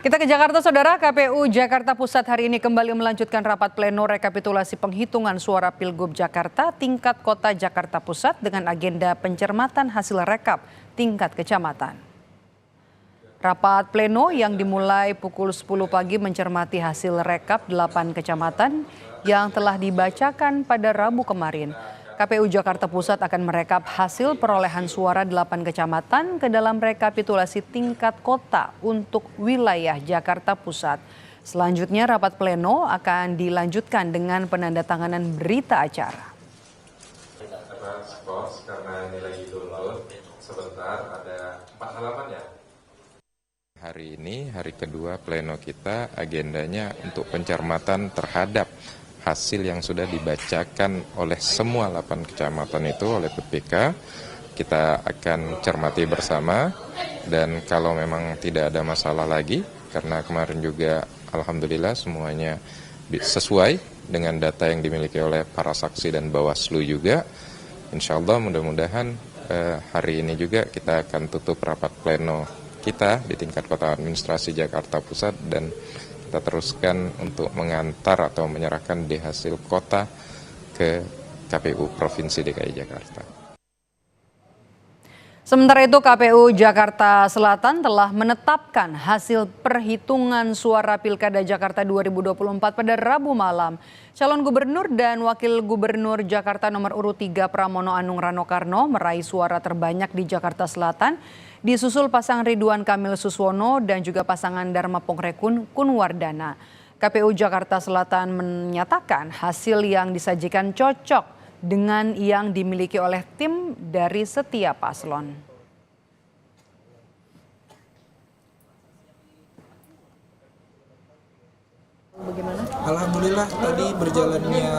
Kita ke Jakarta, Saudara. KPU Jakarta Pusat hari ini kembali melanjutkan rapat pleno rekapitulasi penghitungan suara Pilgub Jakarta tingkat Kota Jakarta Pusat dengan agenda pencermatan hasil rekap tingkat kecamatan. Rapat pleno yang dimulai pukul 10 pagi mencermati hasil rekap 8 kecamatan yang telah dibacakan pada Rabu kemarin. KPU Jakarta Pusat akan merekap hasil perolehan suara 8 kecamatan ke dalam rekapitulasi tingkat kota untuk wilayah Jakarta Pusat. Selanjutnya rapat pleno akan dilanjutkan dengan penandatanganan berita acara. Karena ini lagi turun, sebentar ada 4 halaman ya. Hari ini, hari kedua pleno kita, agendanya untuk pencermatan terhadap hasil yang sudah dibacakan oleh semua 8 kecamatan itu oleh PPK. Kita akan cermati bersama dan kalau memang tidak ada masalah lagi, karena kemarin juga alhamdulillah semuanya sesuai dengan data yang dimiliki oleh para saksi dan Bawaslu juga. Insya Allah mudah-mudahan hari ini juga kita akan tutup rapat pleno kita di tingkat Kota Administrasi Jakarta Pusat dan kita teruskan untuk mengantar atau menyerahkan di hasil kota ke KPU Provinsi DKI Jakarta. Sementara itu KPU Jakarta Selatan telah menetapkan hasil perhitungan suara Pilkada Jakarta 2024 pada Rabu malam. Calon Gubernur dan Wakil Gubernur Jakarta nomor urut 3 Pramono Anung Rano Karno meraih suara terbanyak di Jakarta Selatan, disusul pasangan Ridwan Kamil Suswono dan juga pasangan Dharma Pongrekun Kunwardana. KPU Jakarta Selatan menyatakan hasil yang disajikan cocok dengan yang dimiliki oleh tim dari setiap paslon. Bagaimana? Alhamdulillah tadi berjalannya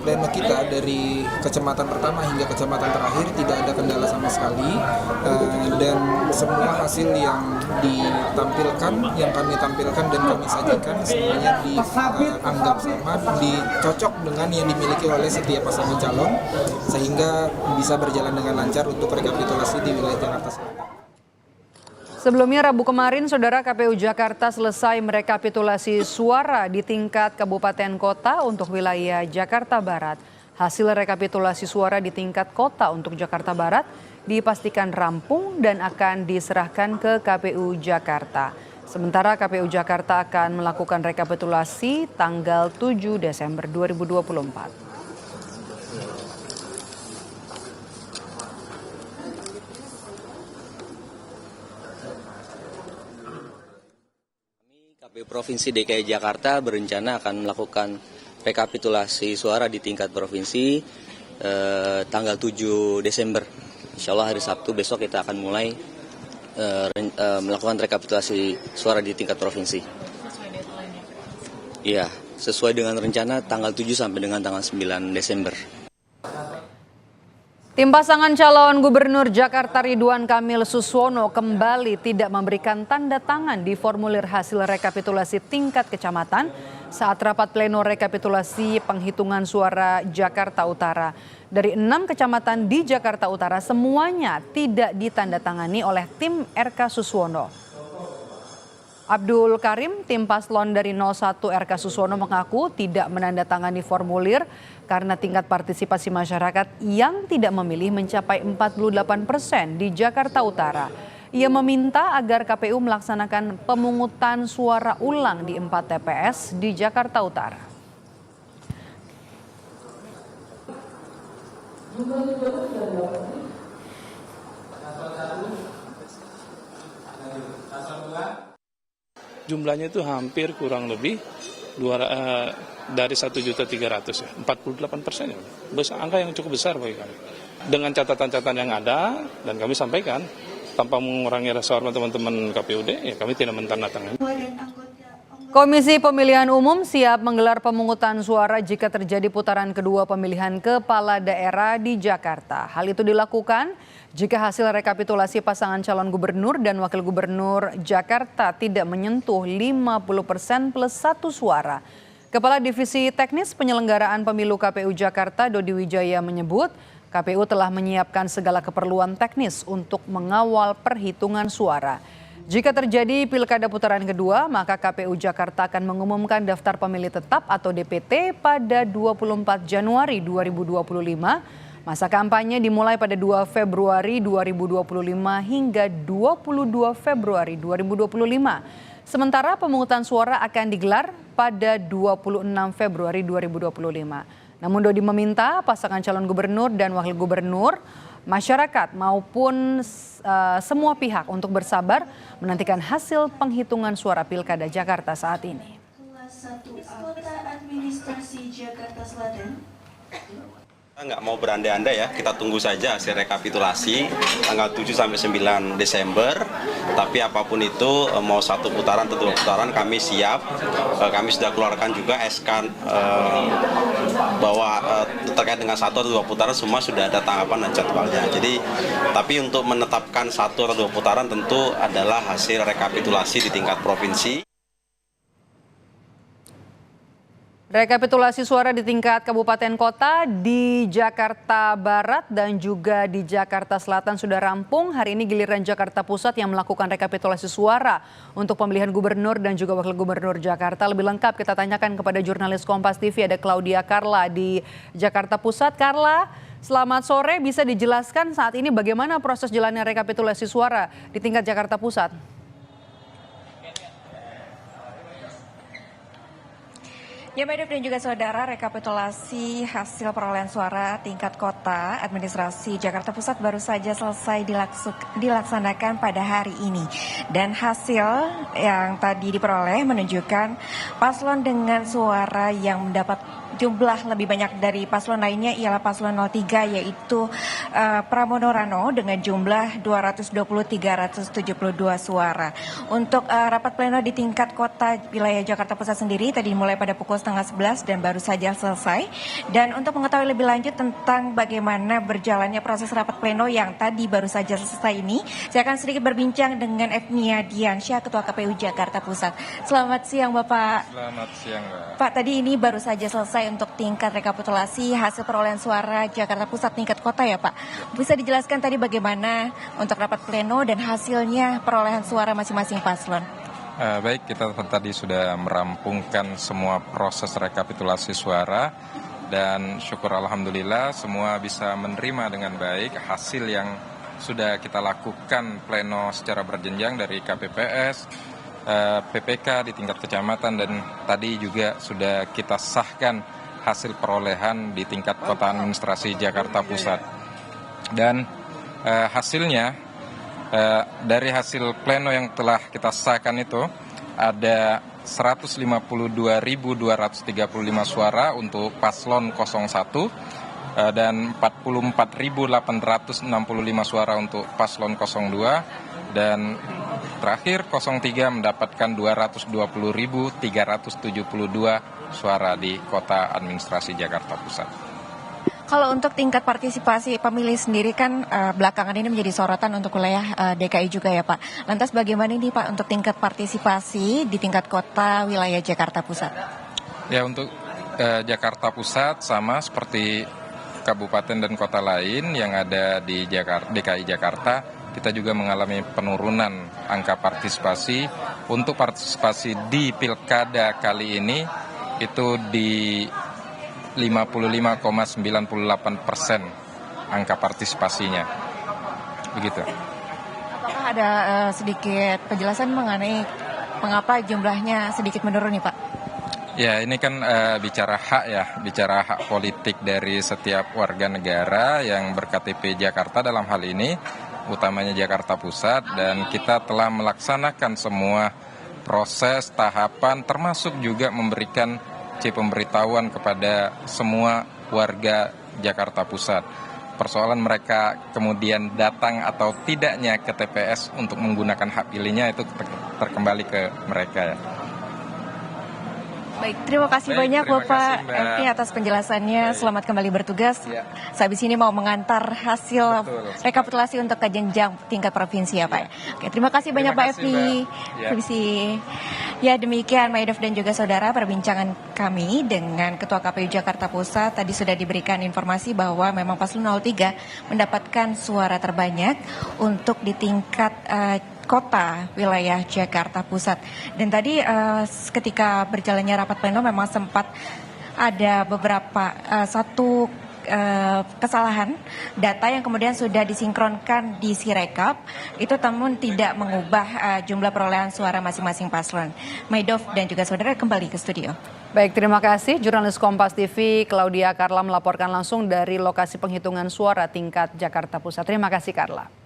pleno kita dari kecamatan pertama hingga kecamatan terakhir tidak ada kendala sama sekali, dan semua hasil yang ditampilkan, yang kami tampilkan dan kami sajikan semuanya dianggap sama, dicocok dengan yang dimiliki oleh setiap pasangan calon sehingga bisa berjalan dengan lancar untuk rekapitulasi di wilayah Jakarta Selatan. Sebelumnya Rabu kemarin, Saudara, KPU Jakarta selesai merekapitulasi suara di tingkat kabupaten kota untuk wilayah Jakarta Barat. Hasil rekapitulasi suara di tingkat kota untuk Jakarta Barat dipastikan rampung dan akan diserahkan ke KPU Jakarta. Sementara KPU Jakarta akan melakukan rekapitulasi tanggal 7 Desember 2024. KPU Provinsi DKI Jakarta berencana akan melakukan rekapitulasi suara di tingkat provinsi tanggal 7 Desember. Insya Allah hari Sabtu besok kita akan mulai melakukan rekapitulasi suara di tingkat provinsi. Iya, sesuai dengan rencana tanggal 7 sampai dengan tanggal 9 Desember. Tim pasangan calon Gubernur Jakarta Ridwan Kamil Suswono kembali tidak memberikan tanda tangan di formulir hasil rekapitulasi tingkat kecamatan saat rapat pleno rekapitulasi penghitungan suara Jakarta Utara. Dari 6 kecamatan di Jakarta Utara semuanya tidak ditandatangani oleh tim RK Suswono. Abdul Karim, tim paslon dari 01 RK Suswono mengaku tidak menandatangani formulir karena tingkat partisipasi masyarakat yang tidak memilih mencapai 48% di Jakarta Utara. Ia meminta agar KPU melaksanakan pemungutan suara ulang di 4 TPS di Jakarta Utara. Jumlahnya itu hampir kurang lebih dari 1.300.000 ya, 48% ya. Angka yang cukup besar bagi kami. Dengan catatan-catatan yang ada dan kami sampaikan tanpa mengurangi rasa hormat teman-teman KPUD, ya kami tidak menandatangani. Komisi Pemilihan Umum siap menggelar pemungutan suara jika terjadi putaran kedua pemilihan kepala daerah di Jakarta. Hal itu dilakukan jika hasil rekapitulasi pasangan calon gubernur dan wakil gubernur Jakarta tidak menyentuh 50% plus 1 suara. Kepala Divisi Teknis Penyelenggaraan Pemilu KPU Jakarta, Dodi Wijaya, menyebut KPU telah menyiapkan segala keperluan teknis untuk mengawal perhitungan suara. Jika terjadi pilkada putaran kedua, maka KPU Jakarta akan mengumumkan daftar pemilih tetap atau DPT pada 24 Januari 2025. Masa kampanye dimulai pada 2 Februari 2025 hingga 22 Februari 2025. Sementara pemungutan suara akan digelar pada 26 Februari 2025. Namun Dodi meminta pasangan calon gubernur dan wakil gubernur, masyarakat maupun semua pihak untuk bersabar menantikan hasil penghitungan suara Pilkada Jakarta saat ini. Kelas 1A Kota Administrasi Jakarta Selatan. Nggak mau berandai-andai ya, kita tunggu saja hasil rekapitulasi tanggal 7 sampai 9 Desember. Tapi apapun itu, mau 1 putaran atau 2 putaran kami siap. Kami sudah keluarkan juga SK bahwa terkait dengan 1 atau 2 putaran semua sudah ada tanggapan dan jadwalnya. Jadi, tapi untuk menetapkan 1 atau 2 putaran tentu adalah hasil rekapitulasi di tingkat provinsi. Rekapitulasi suara di tingkat kabupaten kota di Jakarta Barat dan juga di Jakarta Selatan sudah rampung. Hari ini giliran Jakarta Pusat yang melakukan rekapitulasi suara untuk pemilihan gubernur dan juga wakil gubernur Jakarta. Lebih lengkap kita tanyakan kepada jurnalis Kompas TV, ada Claudia Carla di Jakarta Pusat. Carla, selamat sore. Bisa dijelaskan saat ini bagaimana proses jalannya rekapitulasi suara di tingkat Jakarta Pusat? Ya, Mbak dan juga saudara, rekapitulasi hasil perolehan suara tingkat kota administrasi Jakarta Pusat baru saja selesai dilaksanakan pada hari ini. Dan hasil yang tadi diperoleh menunjukkan paslon dengan suara yang mendapat jumlah lebih banyak dari paslon lainnya ialah paslon 03 yaitu Pramono Rano dengan jumlah 220.372 suara. Untuk rapat pleno di tingkat kota wilayah Jakarta Pusat sendiri tadi dimulai pada pukul 10:30 dan baru saja selesai. Dan untuk mengetahui lebih lanjut tentang bagaimana berjalannya proses rapat pleno yang tadi baru saja selesai ini, saya akan sedikit berbincang dengan Efnia Diansyah, Ketua KPU Jakarta Pusat. Selamat siang Bapak. Selamat siang Mbak. Pak, tadi ini baru saja selesai untuk tingkat rekapitulasi hasil perolehan suara Jakarta Pusat tingkat kota ya Pak. Bisa dijelaskan tadi bagaimana untuk rapat pleno dan hasilnya perolehan suara masing-masing paslon? Baik, kita tadi sudah merampungkan semua proses rekapitulasi suara dan syukur alhamdulillah semua bisa menerima dengan baik hasil yang sudah kita lakukan pleno secara berjenjang dari KPPS, PPK di tingkat kecamatan dan tadi juga sudah kita sahkan hasil perolehan di tingkat kota administrasi Jakarta Pusat. Dan hasilnya dari hasil pleno yang telah kita sahkan itu ada 152.235 suara untuk paslon 01 dan 44.865 suara untuk paslon 02 dan terakhir 03 mendapatkan 220.372 suara di kota administrasi Jakarta Pusat. Kalau untuk tingkat partisipasi pemilih sendiri kan belakangan ini menjadi sorotan untuk wilayah DKI juga ya Pak. Lantas bagaimana ini Pak untuk tingkat partisipasi di tingkat kota wilayah Jakarta Pusat? Ya, untuk Jakarta Pusat sama seperti kabupaten dan kota lain yang ada di DKI Jakarta, kita juga mengalami penurunan angka partisipasi. Untuk partisipasi di pilkada kali ini itu di 55,98% angka partisipasinya. Begitu. Apakah ada sedikit penjelasan mengenai mengapa jumlahnya sedikit menurun nih Pak? Ya, ini kan bicara hak politik dari setiap warga negara yang berKTP Jakarta dalam hal ini, utamanya Jakarta Pusat, dan kita telah melaksanakan semua proses, tahapan, termasuk juga memberikan pemberitahuan kepada semua warga Jakarta Pusat. Persoalan mereka kemudian datang atau tidaknya ke TPS untuk menggunakan hak pilihnya itu terkembali ke mereka ya. Baik, terima kasih banyak Bapak Efni atas penjelasannya. Selamat kembali bertugas. Ya. Sehabis ini mau mengantar hasil rekapitulasi untuk ke jenjang tingkat provinsi ya Pak. Oke, terima kasih banyak Pak Efni. Ya, demikian Maidov dan juga saudara perbincangan kami dengan Ketua KPU Jakarta Pusat. Tadi sudah diberikan informasi bahwa memang paslon 03 mendapatkan suara terbanyak untuk di tingkat kota wilayah Jakarta Pusat. Dan tadi ketika berjalannya rapat pleno memang sempat ada beberapa kesalahan data yang kemudian sudah disinkronkan di Sirekap itu namun tidak mengubah jumlah perolehan suara masing-masing paslon. Maidov dan juga saudara kembali ke studio. Baik, terima kasih. Jurnalis Kompas TV Claudia Carla melaporkan langsung dari lokasi penghitungan suara tingkat Jakarta Pusat. Terima kasih Carla.